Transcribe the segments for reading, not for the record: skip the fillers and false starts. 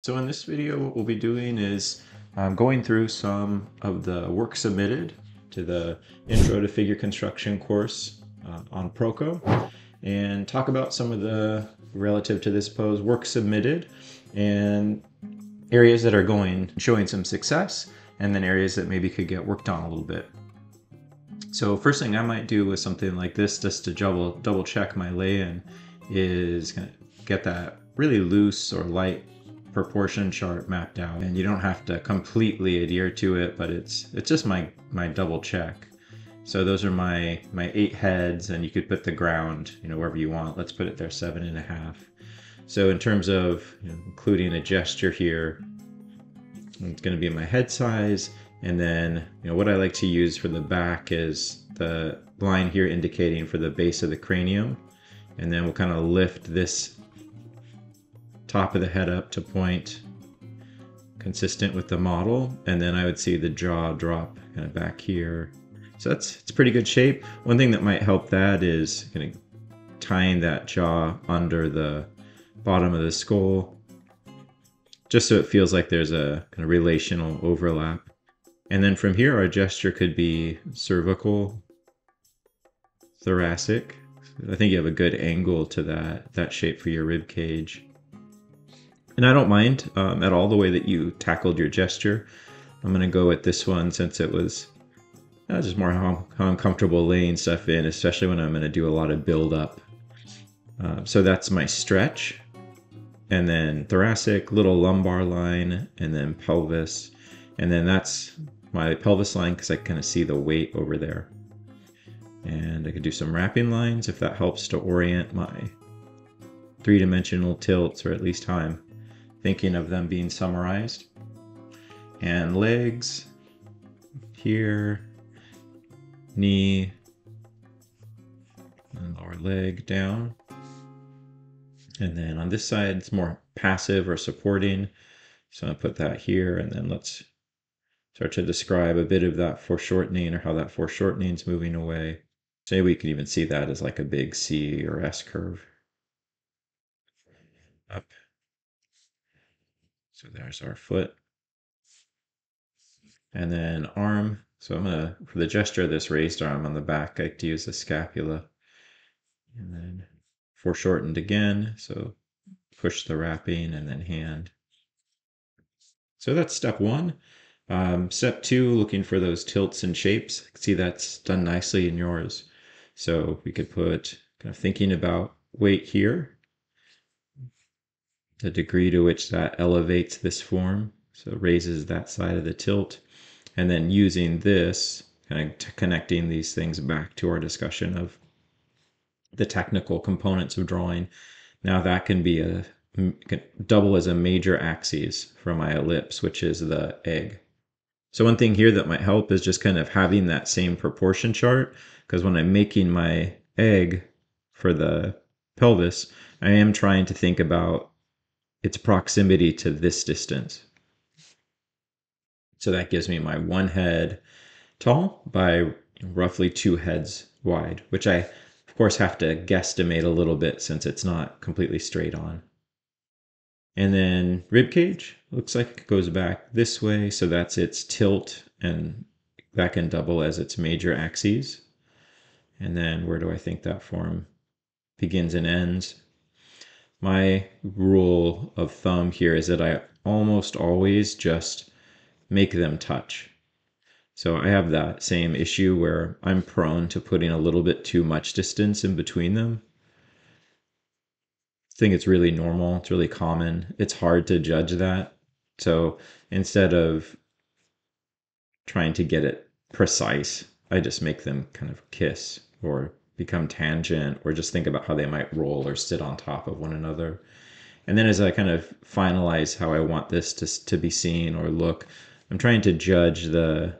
So in this video, what we'll be doing is going through some of the work submitted to the Intro to Figure Construction course on Proco, and talk about some of the, relative to this pose, work submitted and areas that are showing some success, and then areas that maybe could get worked on a little bit. So first thing I might do with something like this, just to double check my lay-in, is kind of get that really loose or light proportion chart mapped out. And you don't have to completely adhere to it, but it's just my double check. So those are my 8 heads, and you could put the ground, wherever you want. Let's put it there 7.5. So in terms of including a gesture here, it's going to be my head size. And then, what I like to use for the back is the line here indicating for the base of the cranium. And then we'll kind of lift this top of the head up to point consistent with the model. And then I would see the jaw drop kind of back here. So it's pretty good shape. One thing that might help that is kind of tying that jaw under the bottom of the skull, just so it feels like there's a kind of relational overlap. And then from here, our gesture could be cervical, thoracic. I think you have a good angle to that shape for your rib cage. And I don't mind at all the way that you tackled your gesture. I'm going to go with this one since it was just more how I'm comfortable laying stuff in, especially when I'm going to do a lot of build up. So that's my stretch. And then thoracic, little lumbar line, and then pelvis. And then that's my pelvis line because I kind of see the weight over there. And I could do some wrapping lines if that helps to orient my 3-dimensional tilts, or at least how I'm thinking of them being summarized. And legs here, knee, and lower leg down. And then on this side, it's more passive or supporting. So I'll put that here, and then let's start to describe a bit of that foreshortening, or how that foreshortening is moving away. So we could even see that as like a big C or S curve. Up. So there's our foot. And then arm. So I'm going to, for the gesture of this raised arm on the back, I like to use the scapula. And then foreshortened again. So push the wrapping, and then hand. So that's step 1. Step 2, looking for those tilts and shapes. See, that's done nicely in yours. So we could put, kind of thinking about weight here, the degree to which that elevates this form, so it raises that side of the tilt. And then using this, kind of connecting these things back to our discussion of the technical components of drawing. Now that can be double as a major axis for my ellipse, which is the egg. So one thing here that might help is just kind of having that same proportion chart, because when I'm making my egg for the pelvis, I am trying to think about its proximity to this distance. So that gives me my 1 head tall by roughly 2 heads wide, which I, of course, have to guesstimate a little bit since it's not completely straight on. And then rib cage looks like it goes back this way, so that's its tilt, and that can double as its major axes. And then where do I think that form begins and ends? My rule of thumb here is that I almost always just make them touch. So I have that same issue where I'm prone to putting a little bit too much distance in between them. I think it's really normal. It's really common. It's hard to judge that. So instead of trying to get it precise, I just make them kind of kiss or become tangent, or just think about how they might roll or sit on top of one another. And then as I kind of finalize how I want this to be seen or look, I'm trying to judge the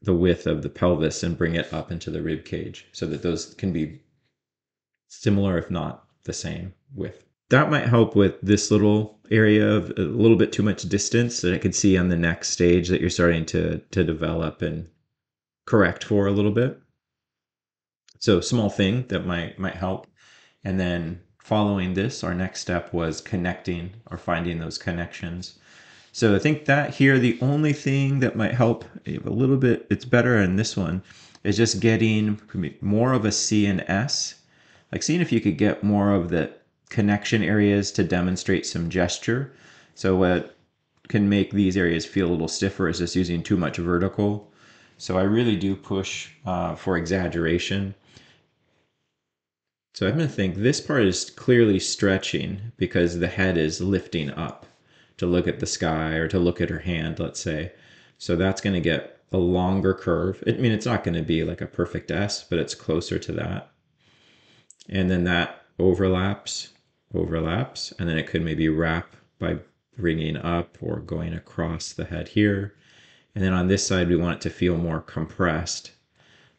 width of the pelvis and bring it up into the rib cage so that those can be similar, if not the same width. That might help with this little area of a little bit too much distance that I could see on the next stage that you're starting to develop and correct for a little bit. So small thing that might help. And then following this, our next step was connecting or finding those connections. So I think that here, the only thing that might help a little bit, it's better in this one, is just getting more of a C and S. Like seeing if you could get more of the connection areas to demonstrate some gesture. So what can make these areas feel a little stiffer is just using too much vertical. So I really do push for exaggeration. So I'm going to think this part is clearly stretching because the head is lifting up to look at the sky or to look at her hand, let's say. So that's going to get a longer curve. I mean, it's not going to be like a perfect S, but it's closer to that. And then that overlaps, and then it could maybe wrap by bringing up or going across the head here. And then on this side, we want it to feel more compressed.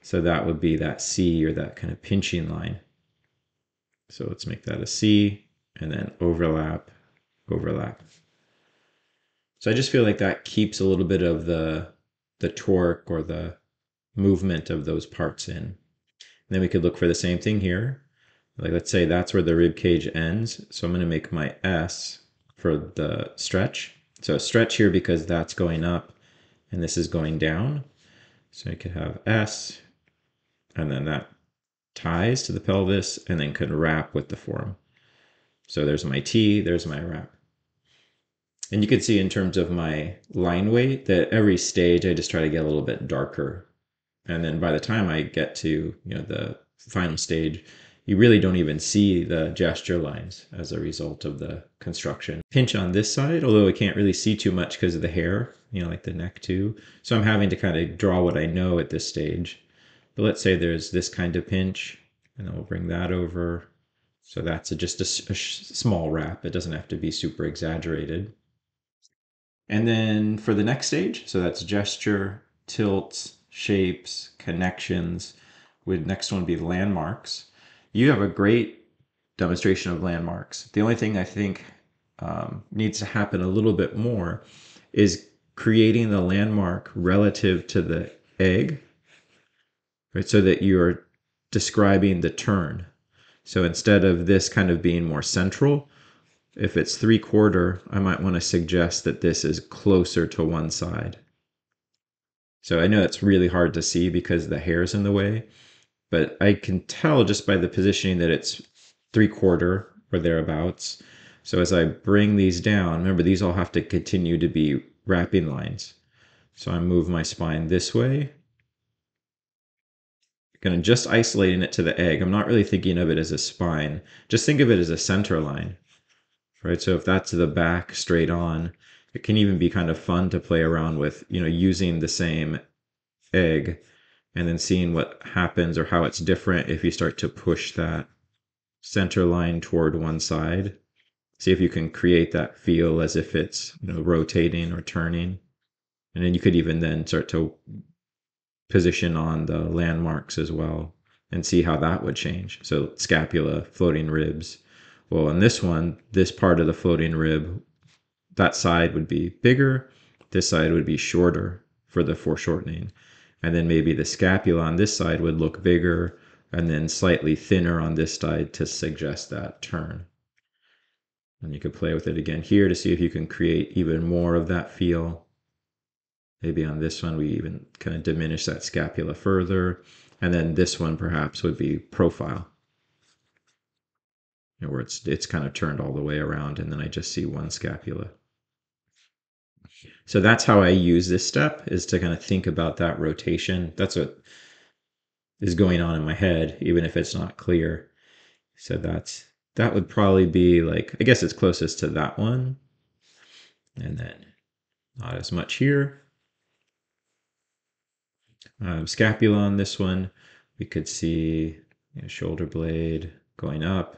So that would be that C or that kind of pinching line. So let's make that a C and then overlap, overlap. So I just feel like that keeps a little bit of the torque or the movement of those parts in. And then we could look for the same thing here. Like let's say that's where the rib cage ends. So I'm going to make my S for the stretch. So stretch here because that's going up and this is going down. So I could have S and then that ties to the pelvis and then could wrap with the form. So there's my T, there's my wrap. And you can see in terms of my line weight that every stage I just try to get a little bit darker. And then by the time I get to the final stage, you really don't even see the gesture lines as a result of the construction. Pinch on this side, although I can't really see too much because of the hair, like the neck too. So I'm having to kind of draw what I know at this stage. But let's say there's this kind of pinch, and then we'll bring that over. So that's just a small wrap. It doesn't have to be super exaggerated. And then for the next stage, so that's gesture, tilts, shapes, connections. Would next one be landmarks. You have a great demonstration of landmarks. The only thing I think needs to happen a little bit more is creating the landmark relative to the egg, right? So that you're describing the turn. So instead of this kind of being more central, if it's 3/4, I might want to suggest that this is closer to one side. So I know it's really hard to see because the hair's in the way, but I can tell just by the positioning that it's 3/4 or thereabouts. So as I bring these down, remember these all have to continue to be wrapping lines. So I move my spine this way. Kind of just isolating it to the egg. I'm not really thinking of it as a spine. Just think of it as a center line, right? So if that's the back straight on, it can even be kind of fun to play around with, using the same egg and then seeing what happens or how it's different if you start to push that center line toward one side. See if you can create that feel as if it's rotating or turning. And then you could even then start to position on the landmarks as well and see how that would change. So scapula, floating ribs. Well, in this one, this part of the floating rib, that side would be bigger, this side would be shorter for the foreshortening. And then maybe the scapula on this side would look bigger and then slightly thinner on this side to suggest that turn. And you could play with it again here to see if you can create even more of that feel. Maybe on this one, we even kind of diminish that scapula further. And then this one perhaps would be profile, where it's kind of turned all the way around and then I just see one scapula. So that's how I use this step, is to kind of think about that rotation. That's what is going on in my head, even if it's not clear. So that would probably be like, I guess it's closest to that one. And then not as much here. Scapula on this one, we could see shoulder blade going up.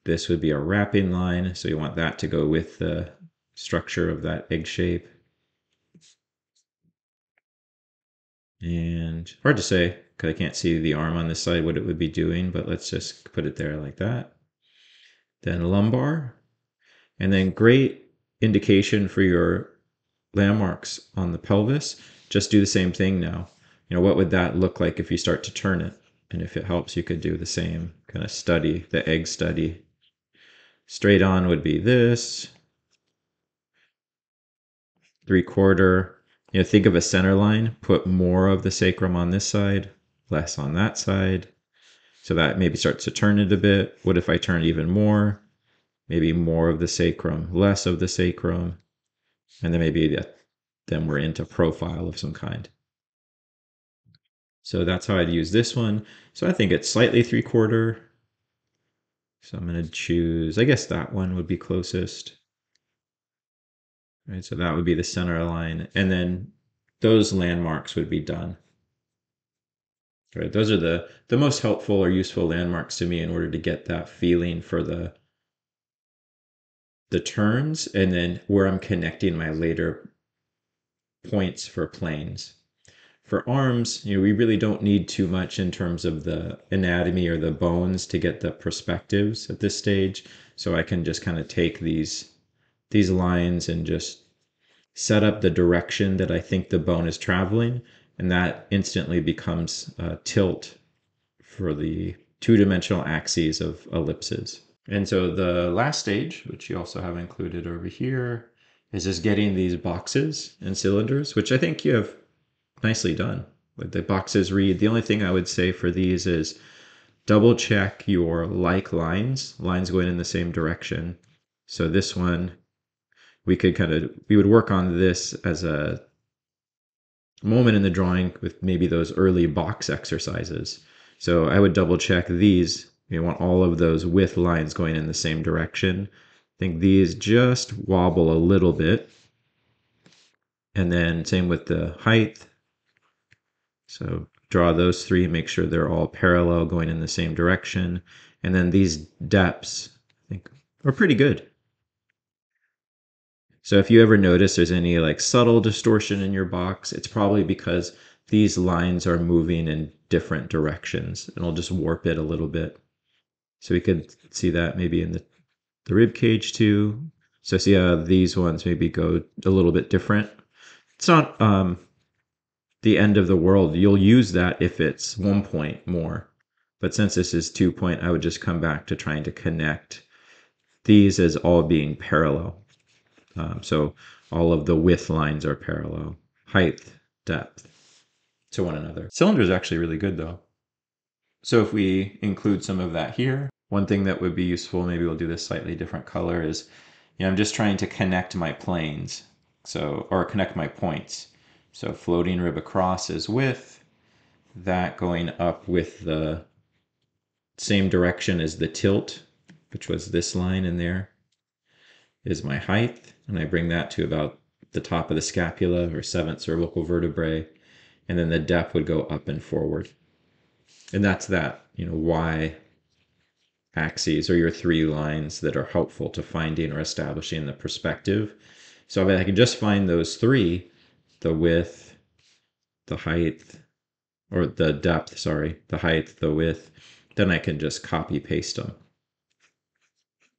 This would be a wrapping line, so you want that to go with the structure of that egg shape. And hard to say because I can't see the arm on this side what it would be doing, but let's just put it there like that. Then lumbar, and then great indication for your landmarks on the pelvis. Just do the same thing now. What would that look like if you start to turn it? And if it helps, you could do the same kind of study, the egg study. Straight on would be this. 3/4. Think of a center line. Put more of the sacrum on this side, less on that side. So that maybe starts to turn it a bit. What if I turn even more? Maybe more of the sacrum, less of the sacrum. And then maybe then we're into profile of some kind. So that's how I'd use this one. So I think it's slightly 3/4. So I'm going to choose, I guess that one would be closest. Right, so that would be the center line. And then those landmarks would be done. Right, those are the most helpful or useful landmarks to me in order to get that feeling for the turns and then where I'm connecting my later points for planes. For arms, we really don't need too much in terms of the anatomy or the bones to get the perspectives at this stage. So I can just kind of take these lines and just set up the direction that I think the bone is traveling, and that instantly becomes a tilt for the two-dimensional axes of ellipses. And so the last stage, which you also have included over here, is just getting these boxes and cylinders, which I think you have nicely done. Like the boxes read, the only thing I would say for these is double check your like lines going in the same direction. So this one, we would work on this as a moment in the drawing with maybe those early box exercises. So I would double check these. You want all of those with lines going in the same direction. I think these just wobble a little bit. And then same with the height. So draw those three, make sure they're all parallel going in the same direction. And then these depths, I think, are pretty good. So if you ever notice there's any like subtle distortion in your box, it's probably because these lines are moving in different directions, and it'll just warp it a little bit. So we could see that maybe in the rib cage too. So see how these ones maybe go a little bit different. It's not the end of the world. You'll use that if it's 1 point more. But since this is 2 point, I would just come back to trying to connect these as all being parallel. So all of the width lines are parallel, height, depth to one another. Cylinder is actually really good though. So if we include some of that here, one thing that would be useful, maybe we'll do this slightly different color, is I'm just trying to connect my planes, or connect my points. So floating rib across is width, that going up with the same direction as the tilt, which was this line in there, is my height, and I bring that to about the top of the scapula or seventh cervical vertebrae, and then the depth would go up and forward. And that's that, Y axes are your three lines that are helpful to finding or establishing the perspective. So if I can just find those three, the width, the height, or the depth, sorry, the height, the width, then I can just copy paste them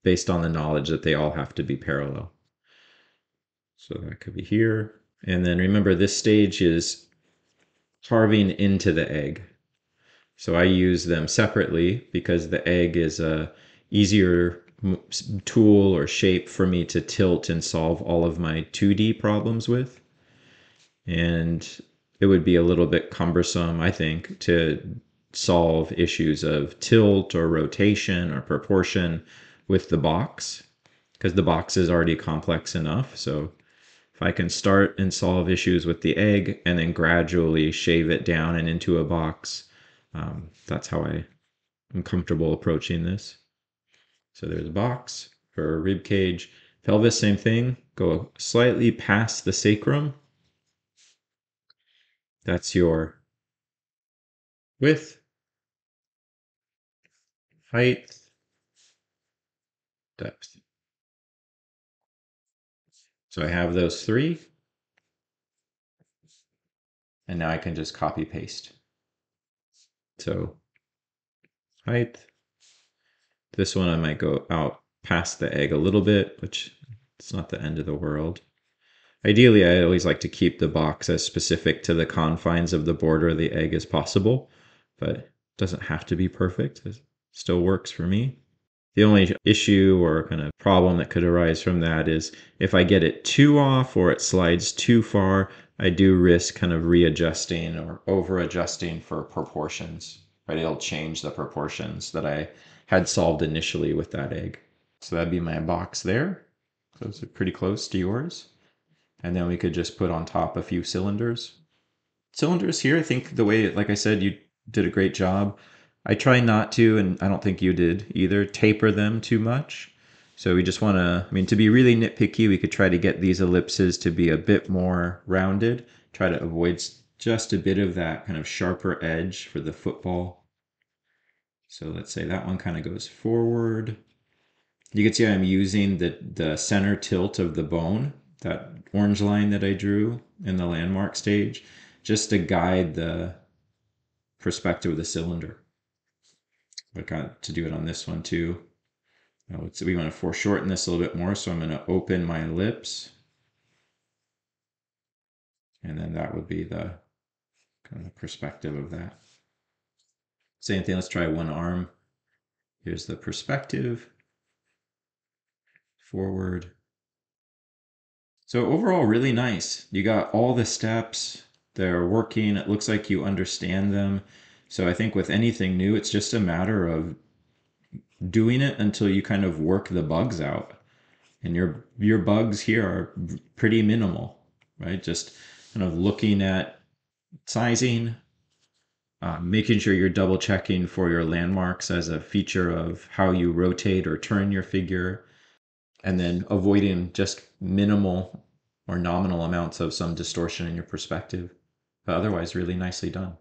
based on the knowledge that they all have to be parallel. So that could be here. And then remember, this stage is carving into the egg. So I use them separately because the egg is a easier tool or shape for me to tilt and solve all of my 2D problems with. And it would be a little bit cumbersome, I think, to solve issues of tilt or rotation or proportion with the box, because the box is already complex enough. So if I can start and solve issues with the egg and then gradually shave it down and into a box, that's how I'm comfortable approaching this. So there's a box for a rib cage. Pelvis, same thing. Go slightly past the sacrum. That's your width, height, depth. So I have those three. And now I can just copy paste. So height. This one I might go out past the egg a little bit, which it's not the end of the world. Ideally, I always like to keep the box as specific to the confines of the border of the egg as possible, but it doesn't have to be perfect. As Still works for me. The only issue or kind of problem that could arise from that is if I get it too off or it slides too far, I do risk kind of readjusting or over adjusting for proportions, right? It'll change the proportions that I had solved initially with that egg. So that'd be my box there. Those are pretty close to yours. And then we could just put on top a few cylinders. Cylinders here, I think the way, like I said, you did a great job. I try not to, and I don't think you did either, taper them too much. So we just want to, I mean, to be really nitpicky, we could try to get these ellipses to be a bit more rounded, try to avoid just a bit of that kind of sharper edge for the football. So let's say that one kind of goes forward. You can see I'm using the center tilt of the bone, that orange line that I drew in the landmark stage, just to guide the perspective of the cylinder. I got to do it on this one too. Now we want to foreshorten this a little bit more, so I'm going to open my ellipse. And then that would be the kind of perspective of that. Same thing, let's try one arm. Here's the perspective. Forward. So overall, really nice. You got all the steps. They're working. It looks like you understand them. So I think with anything new, it's just a matter of doing it until you kind of work the bugs out. And your bugs here are pretty minimal, right? Just kind of looking at sizing, making sure you're double checking for your landmarks as a feature of how you rotate or turn your figure, and then avoiding just minimal or nominal amounts of some distortion in your perspective. But otherwise, really nicely done.